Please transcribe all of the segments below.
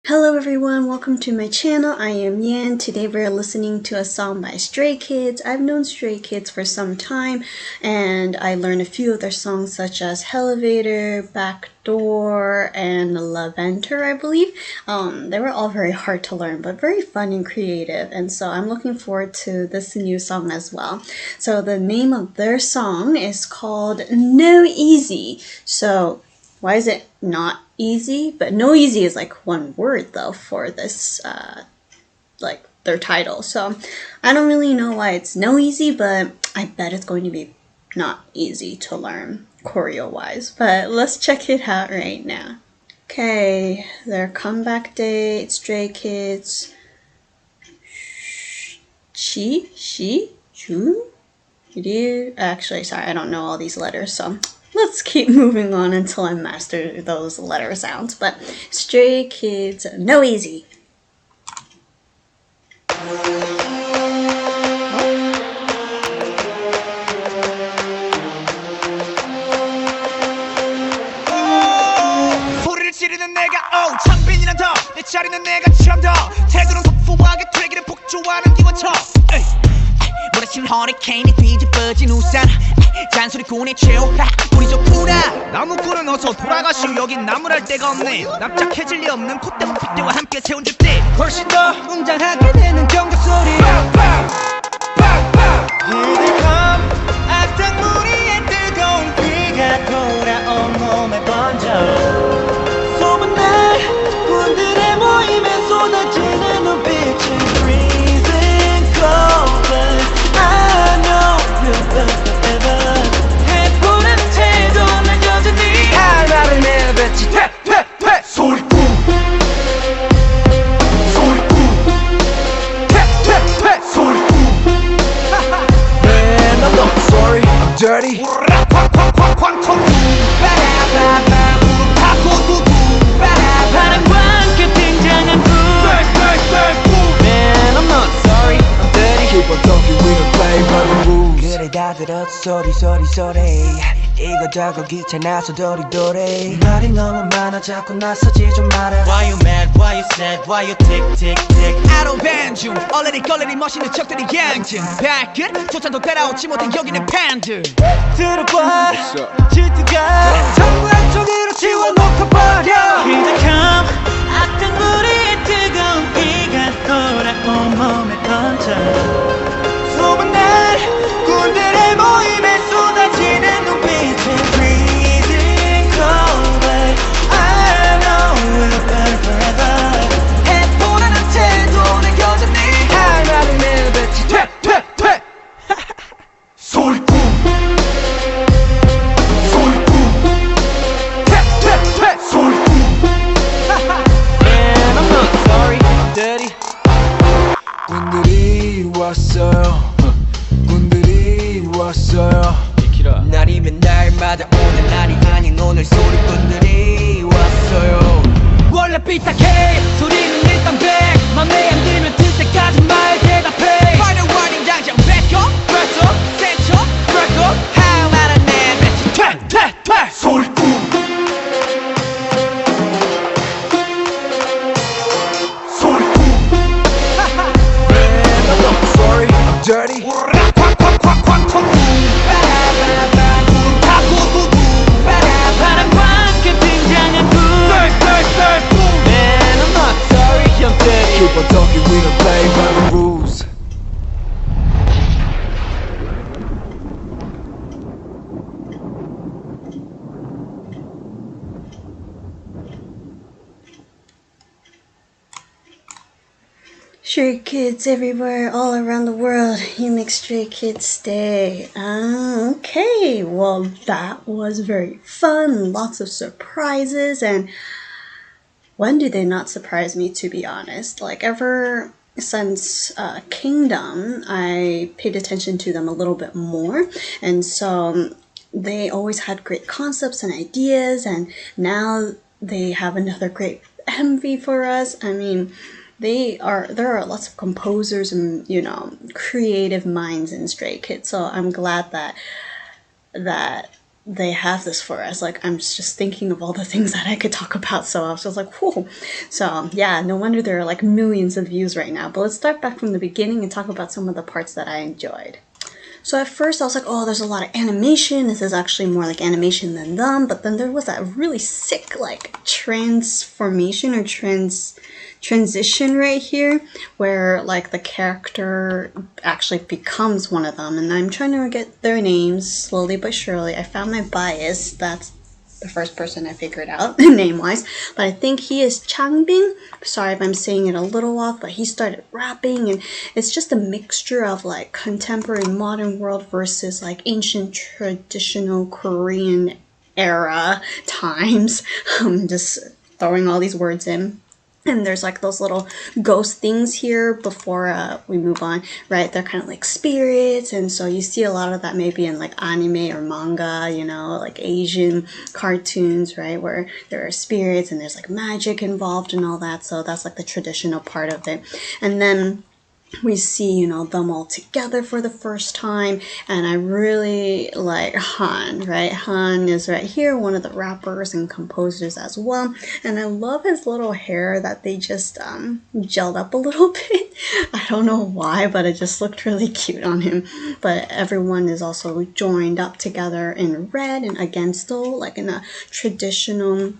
Hello everyone, welcome to my channel. I am Yan. Today we're listening to a song by Stray Kids. I've known Stray Kids for some time and I learned a few of their songs such as Elevator, Backdoor, and Lavender, I believe. They were all very hard to learn but very fun and creative, and so I'm looking forward to this new song as well. So the name of their song is called No Easy. So why is it not easy? But no easy is like one word though for this like their title. So I don't really know why it's no easy, but I bet it's going to be not easy to learn choreo wise. But let's check it out right now. Okay, their comeback date, Stray Kids. She, Ju, actually, sorry, I don't know all these letters, so let's keep moving on until I master those letter sounds. But Stray Kids, no easy. 소리를 지르는 내가 창빈이나 더 내 자리는 내가 참 더 태도는 소소하게 되기를 폭주하는 기관총 몰아친 허리케인이 뒤집어진 우산 잔소리꾼이 채워 우리 좋구나 나무꾼은 어서 돌아가시오 여긴 나무랄 데가 없네 납작해질 리 없는 콧대와 핏대와 함께 채운 줏대 훨씬 더 웅장하게 되는 경적 소리 Here they come 악당무리의 뜨거운 비가 돌아온 몸에 번져 소문난 군들의 모임에 쏟아지는 눈빛은 freezing cold but I know we'll last forever 해보는 태도 난 여전히 할 말을 내뱉지 퇴퇴퇴 소리꾼 소리꾼 퇴퇴퇴 소리꾼 Man I'm not sorry I'm dirty 쾅쾅쾅쾅쾅 빠라바바 무릎 타고 바람과 함께 등장한 불 Man I'm not sorry I'm dirty Keep on talking, we don't play by the rules. 그래 다 들었어 소리 이거 저거 귀찮아서 도리도리 말이 너무 많아 자꾸 나서지 좀 마라 Why you mad, why you sad, why you tick tick tick I don't ban 중 얼레리 걸레리 멋있는 척들이 양진 발끝 조차도 따라오지 못한 여기는 팬들 들어봐 질투가 전부 한쪽으로 지워놓고 버려 Here they come 악당무리의 뜨거운 비가 돌아온 몸에 번져 소문난 군들의 모임에 쏟아지는 눈빛은 freezing cold but I know we'll burn forever 해보라는 태도는 여전히 할 말을 내뱉지 퇴퇴퇴 소리꾼 소리꾼 퇴퇴퇴 소리꾼 Man I'm not sorry I'm dirty 군들이 왔어요. 군들이 왔어요. 날이면 날마다 오늘 날이 아닌 오늘 소리꾼들이 왔어요 원래 삐딱해 소리는 일단 백 맘에 안 들면 들 때까지 말 대답해 Final warning 당장 back up press up set up break up 할 말은 내뱉지 퇴퇴퇴 소리꾼 소리꾼 Man, I'm not sorry, I'm dirty. 바람과 함께 등장한 불 Man I'm not sorry I'm dirty Keep on talking, we don't play by the rules. Stray Kids everywhere, all around the world. You make Stray Kids stay. Okay, well that was very fun. Lots of surprises, and when do they not surprise me, to be honest? Like ever since Kingdom, I paid attention to them a little bit more, and so they always had great concepts and ideas, and now they have another great MV for us. I mean, there are lots of composers and creative minds in Stray Kids, so I'm glad that they have this for us. Like, I'm just thinking of all the things that I could talk about. So I was just like, whoa. So yeah, no wonder there are like millions of views right now. But let's start back from the beginning and talk about some of the parts that I enjoyed. So at first I was like, oh, there's a lot of animation. This is actually more like animation than them. But then there was that really sick like transformation or transition right here where like the character actually becomes one of them. And I'm trying to get their names slowly but surely. I found my bias. That's the first person I figured out name-wise, but I think he is Changbin. Sorry if I'm saying it a little off, but he started rapping, and it's just a mixture of like contemporary modern world versus like ancient traditional Korean era times. I'm just throwing all these words in. And there's like those little ghost things here before we move on, right? They're kind of like spirits. And so you see a lot of that maybe in like anime or manga, you know, like Asian cartoons, right? Where there are spirits and there's like magic involved and all that. So that's like the traditional part of it. And then we see, you know, them all together for the first time, and I really like Han, right? Han is right here, one of the rappers and composers as well, and I love his little hair that they just gelled up a little bit. I don't know why, but it just looked really cute on him. But everyone is also joined up together in red and again still like in a traditional,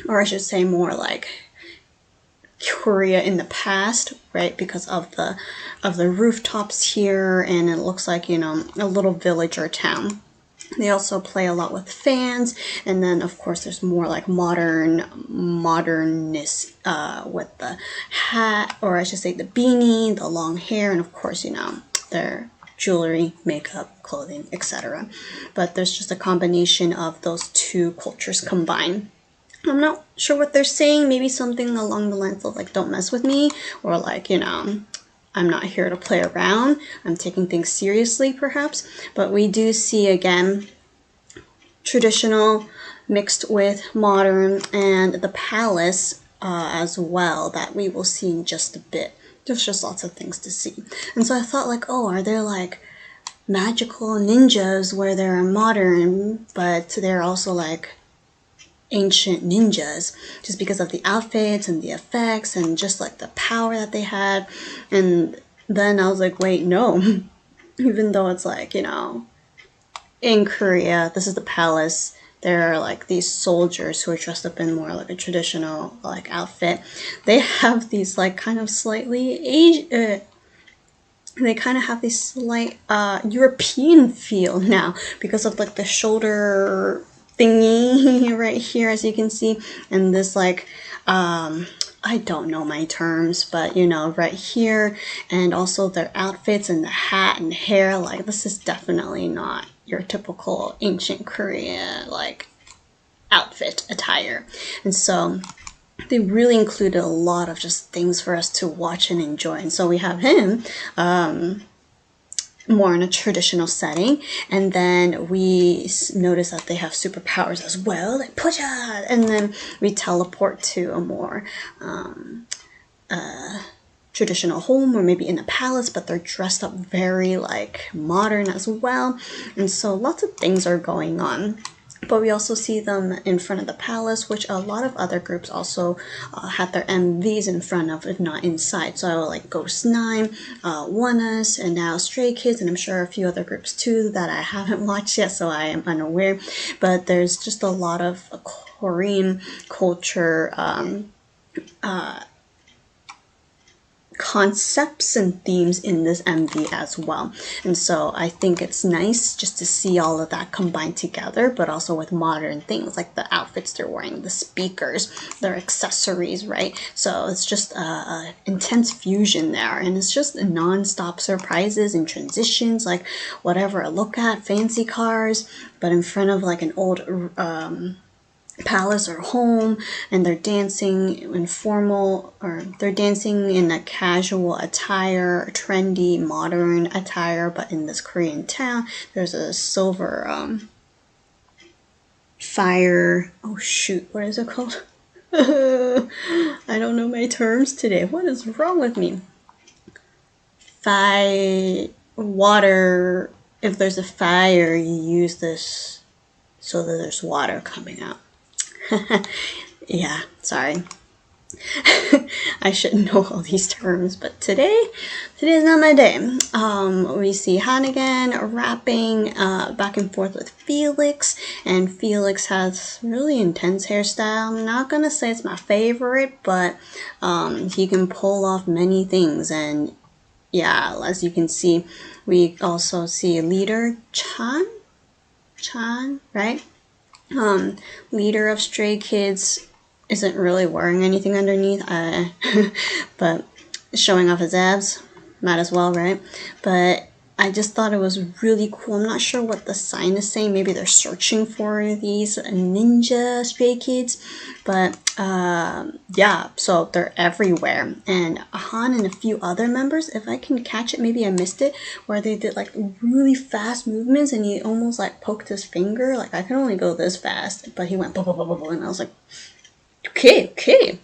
or I should say more like Korea in the past, right? Because of the rooftops here, and it looks like, you know, a little village or town. They also play a lot with fans, and then of course there's more like modernness with the hat, or I should say the beanie, the long hair, and of course, you know, their jewelry, makeup, clothing, etc. But there's just a combination of those two cultures combined. I'm not sure what they're saying. Maybe something along the lines of like, don't mess with me, or like, you know, I'm not here to play around. I'm taking things seriously, perhaps. But we do see, again, traditional mixed with modern, and the palace as well, that we will see in just a bit. There's just lots of things to see. And so I thought like, oh, are there like magical ninjas where they're modern, but they're also like ancient ninjas, just because of the outfits and the effects and just like the power that they had. And then I was like, wait, no. Even though it's like, you know, in Korea, this is the palace, there are like these soldiers who are dressed up in more like a traditional like outfit. They have these like kind of slightly they kind of have this slight European feel now because of like the shoulder thingy right here, as you can see, and this like I don't know my terms, but you know, right here, and also their outfits and the hat and hair, like this is definitely not your typical ancient Korea like outfit attire. And so they really included a lot of just things for us to watch and enjoy. And so we have him more in a traditional setting, and then we notice that they have superpowers as well, like puja, and then we teleport to a more traditional home, or maybe in a palace, but they're dressed up very like modern as well. And so lots of things are going on. But we also see them in front of the palace, which a lot of other groups also had their MVs in front of, if not inside. So like Ghost 9, ONEUS, and now Stray Kids, and I'm sure a few other groups too that I haven't watched yet, so I am unaware. But there's just a lot of Korean culture concepts and themes in this MV as well. And so I think it's nice just to see all of that combined together, but also with modern things like the outfits they're wearing, the speakers, their accessories, right? So it's just a intense fusion there, and it's just non-stop surprises and transitions, like whatever I look at, fancy cars, but in front of like an old palace or home, and they're dancing in formal, or they're dancing in a casual attire, trendy modern attire, but in this Korean town there's a silver fire, oh shoot, what is it called? I don't know my terms today. What is wrong with me? Water, if there's a fire, you use this so that there's water coming out. Yeah, sorry. I should know all these terms, but today is not my day. We see Hannigan rapping back and forth with Felix, and Felix has really intense hairstyle. I'm not gonna say it's my favorite, but he can pull off many things, and yeah, as you can see, we also see leader Chan, right? Leader of Stray Kids isn't really wearing anything underneath, but showing off his abs, might as well, right? But I just thought it was really cool. I'm not sure what the sign is saying. Maybe they're searching for these ninja Stray Kids, but yeah, so they're everywhere. And Han and a few other members, if I can catch it, maybe I missed it, where they did like really fast movements, and he almost like poked his finger. Like, I can only go this fast, but he went blah, blah, blah, blah, blah, and I was like, okay.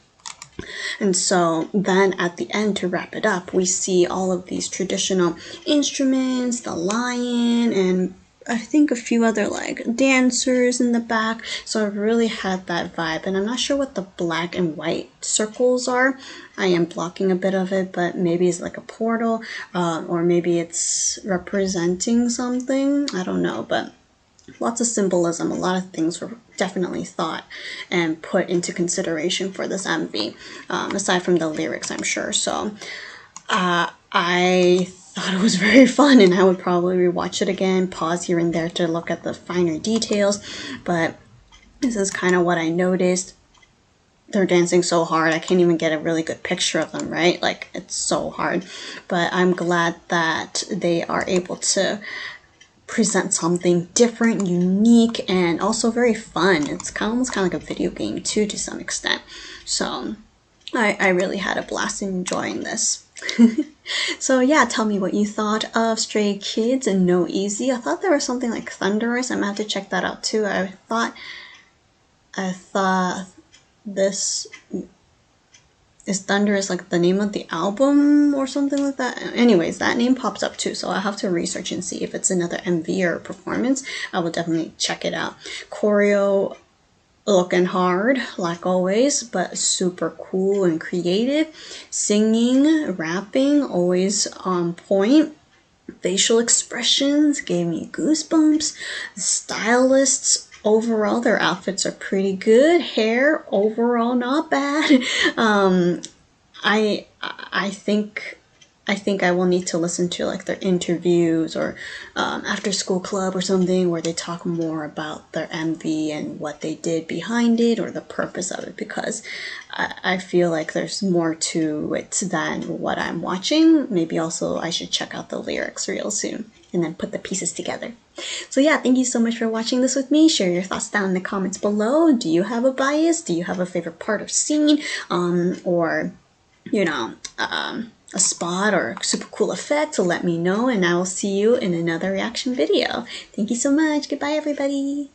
And so then at the end, to wrap it up, we see all of these traditional instruments, the lion, and I think a few other like dancers in the back. So it really had that vibe. And I'm not sure what the black and white circles are. I am blocking a bit of it, but maybe it's like a portal, or maybe it's representing something. I don't know, but lots of symbolism. A lot of things were definitely thought and put into consideration for this MV, aside from the lyrics, I'm sure. So I thought it was very fun, and I would probably rewatch it again, pause here and there to look at the finer details. But this is kind of what I noticed. They're dancing so hard, I can't even get a really good picture of them, right? Like, it's so hard. But I'm glad that they are able to present something different, unique, and also very fun. It's almost kind of like a video game too, to some extent. So I really had a blast enjoying this. So yeah, tell me what you thought of Stray Kids and No Easy. I thought there was something like Thunderous. I'm gonna have to check that out too. I thought this is Thunderous like the name of the album or something like that? Anyways, that name pops up too, so I'll have to research and see if it's another MV or performance. I will definitely check it out. Choreo looking hard, like always, but super cool and creative. Singing, rapping, always on point. Facial expressions gave me goosebumps. The stylists, overall, their outfits are pretty good. Hair, overall, not bad. I think I will need to listen to like their interviews or after school club or something where they talk more about their MV and what they did behind it or the purpose of it, because I feel like there's more to it than what I'm watching. Maybe also I should check out the lyrics real soon and then put the pieces together. So yeah, thank you so much for watching this with me. Share your thoughts down in the comments below. Do you have a bias? Do you have a favorite part of scene? Or, you know, a spot or a super cool effect? So let me know, and I will see you in another reaction video. Thank you so much. Goodbye, everybody.